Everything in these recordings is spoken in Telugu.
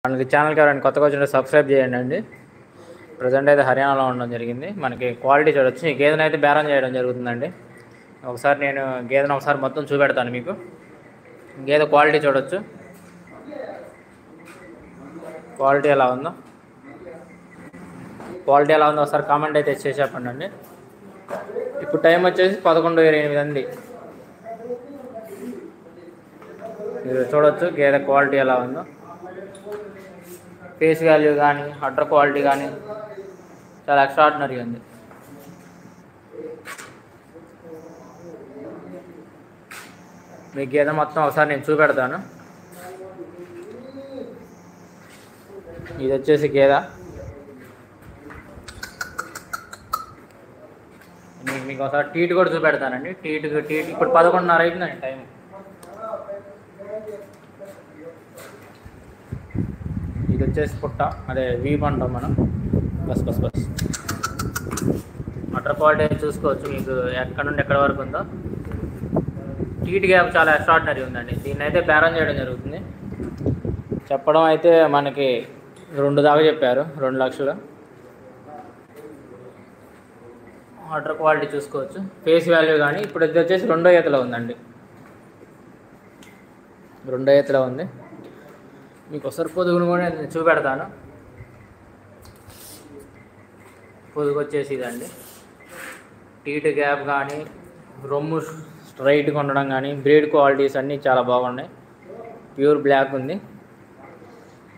మనకి ఛానల్కి ఎవరైనా కొత్తగా వచ్చిన సబ్స్క్రైబ్ చేయండి. ప్రజెంట్ అయితే హర్యానాలో ఉండడం జరిగింది. మనకి క్వాలిటీ చూడొచ్చు. ఈ గేదెను అయితే బేరం చేయడం జరుగుతుందండి. ఒకసారి నేను గేదెను ఒకసారి మొత్తం చూపెడతాను మీకు. గేదె క్వాలిటీ చూడొచ్చు. క్వాలిటీ ఎలా ఉందో ఒకసారి కామెంట్ అయితే చేసి చెప్పండి. ఇప్పుడు టైం వచ్చేసి 11:28. మీరు చూడొచ్చు గేదె క్వాలిటీ ఎలా ఉందో. ఫేస్ వాల్యూ కానీ అడ్డర్ క్వాలిటీ కానీ చాలా ఎక్స్ట్రాడినరీ ఉంది. మీ గేదె మొత్తం ఒకసారి నేను చూపెడతాను. ఇది వచ్చేసి గేదె. మీకు ఒకసారి టీట్ కూడా చూపెడతానండి. టీట్ ఇప్పుడు 11:30 అయిపోయిందండి టైం. ఇది వచ్చేసి పుట్ట, అదే వీప్ అంటాం మనం. బస్ అటర్ క్వాలిటీ చూసుకోవచ్చు. మీకు ఎక్కడ నుండి ఎక్కడ వరకు ఉందో. టీట్ గ్యాప్ చాలా ఎక్స్ట్రాడినరీ ఉందండి. దీన్ని అయితే బేరం చేయడం జరుగుతుంది. చెప్పడం అయితే మనకి 2 దాకా చెప్పారు, 2 లక్షలు. అటర్ క్వాలిటీ చూసుకోవచ్చు. ఫేస్ వాల్యూ కానీ ఇప్పుడు ఇది వచ్చేసి 2వ ఈతలో ఉందండి. 2వ ఈతలో ఉంది. మీకు ఒకసారి పొదుగును కూడా నేను చూపెడతాను. పొదుగు వచ్చేసి ఇదండి. టీట్ గ్యాప్ కానీ రొమ్ము స్ట్రైట్గా ఉండడం కానీ బ్రీడ్ క్వాలిటీస్ అన్నీ చాలా బాగున్నాయి. ప్యూర్ బ్లాక్ ఉంది.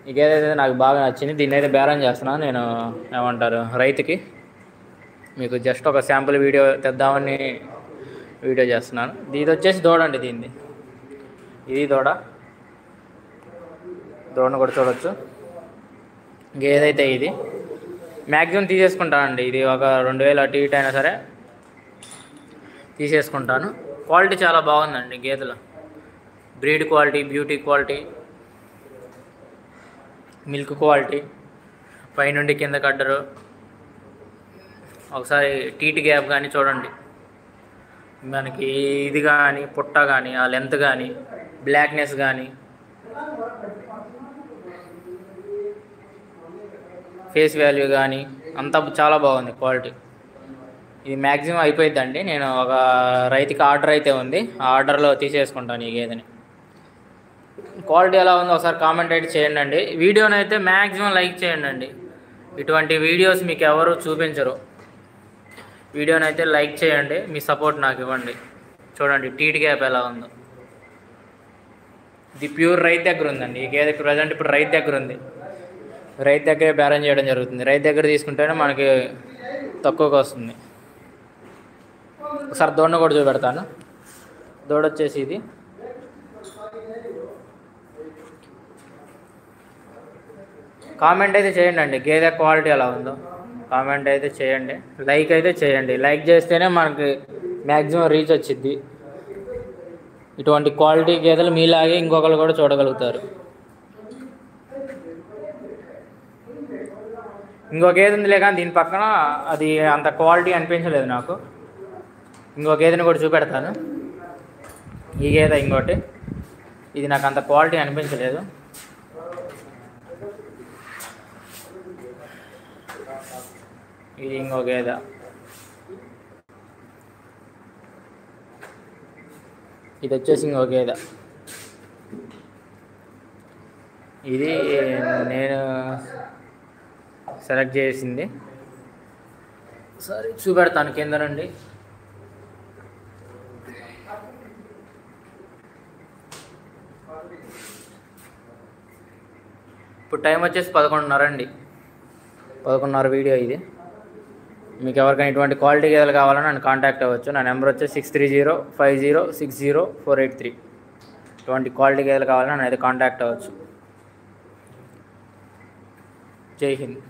ఈ గేదె అయితే నాకు బాగా నచ్చింది. దీన్ని అయితే బేరం చేస్తున్నాను నేను. ఏమంటారు, రైతుకి మీకు జస్ట్ ఒక శాంపుల్ వీడియో తెద్దామని వీడియో చేస్తున్నాను. ఇది వచ్చేసి దూడ అండి. ఇది దూడను కూడా చూడవచ్చు. గేదైతే ఇది మ్యాక్సిమం తీసేసుకుంటానండి. ఇది ఒక 2000 అటు ఇటు అయినా సరే తీసేసుకుంటాను. క్వాలిటీ చాలా బాగుందండి గేదెలో. Breed quality, beauty quality, milk quality, పైనుండి కింద కడ్డరు. ఒకసారి టీట్ గ్యాప్ కానీ చూడండి. మనకి ఇది కానీ పుట్ట కానీ ఆ లెంత్ కానీ బ్లాక్నెస్ కానీ ఫేస్ వాల్యూ కానీ అంతా చాలా బాగుంది క్వాలిటీ. ఇది మ్యాక్సిమం అయిపోయిందండి. నేను ఒక రైతుకి ఆర్డర్ అయితే ఉంది. ఆ ఆర్డర్లో తీసేసుకుంటాను ఈ గేదెని. క్వాలిటీ ఎలా ఉందో ఒకసారి కామెంట్ అయితే చేయండి. వీడియోని అయితే మ్యాక్సిమం లైక్ చేయండి. ఇటువంటి వీడియోస్ మీకు ఎవరు చూపించరు. వీడియోని అయితే లైక్ చేయండి. మీ సపోర్ట్ నాకు ఇవ్వండి. చూడండి టీట్ గ్యాప్ ఎలా ఉందో. ఇది ప్యూర్ రైతు దగ్గర ఉందండి. ఈ గేదె ప్రజెంట్ ఇప్పుడు రైతు దగ్గర ఉంది. రైతు దగ్గరే బేరం చేయడం జరుగుతుంది. రైతు దగ్గర తీసుకుంటేనే మనకి తక్కువగా వస్తుంది. ఒకసారి దూడను కూడా చూపెడతాను. దూడ వచ్చేసి ఇది. కామెంట్ అయితే చేయండి. గేదె క్వాలిటీ ఎలా ఉందో కామెంట్ అయితే చేయండి. లైక్ అయితే చేయండి. లైక్ చేస్తేనే మనకి మ్యాక్సిమం రీచ్ వచ్చిద్ది. ఇటువంటి క్వాలిటీ గేదెలు మీలాగే ఇంకొకరు కూడా చూడగలుగుతారు. ఇంకో గేదె ఉందిలే కానీ దీని పక్కన అది అంత క్వాలిటీ అనిపించలేదు నాకు. ఇంకో గేదెని కూడా చూపెడతాను. ఈ గేదె ఇంకోటి. ఇది నాకు అంత క్వాలిటీ అనిపించలేదు. ఇది ఇంకో గేదె. ఇది వచ్చేసి ఇంకో గేదె. ఇది నేను సెలెక్ట్ చేసింది. సరే చూపెడతాను కింద నుండి. ఇప్పుడు టైం వచ్చేసి 11:30 అండి. 11:30 వీడియో ఇది. మీకు ఎవరికైనా ఇటువంటి క్వాలిటీ గేదెలు కావాలని నన్ను కాంటాక్ట్ అవ్వచ్చు. నా నెంబర్ వచ్చేసి 6305060483. ఇటువంటి క్వాలిటీ గేదెలు కావాలని నన్ను అయితే కాంటాక్ట్ అవ్వచ్చు. జై హింద్.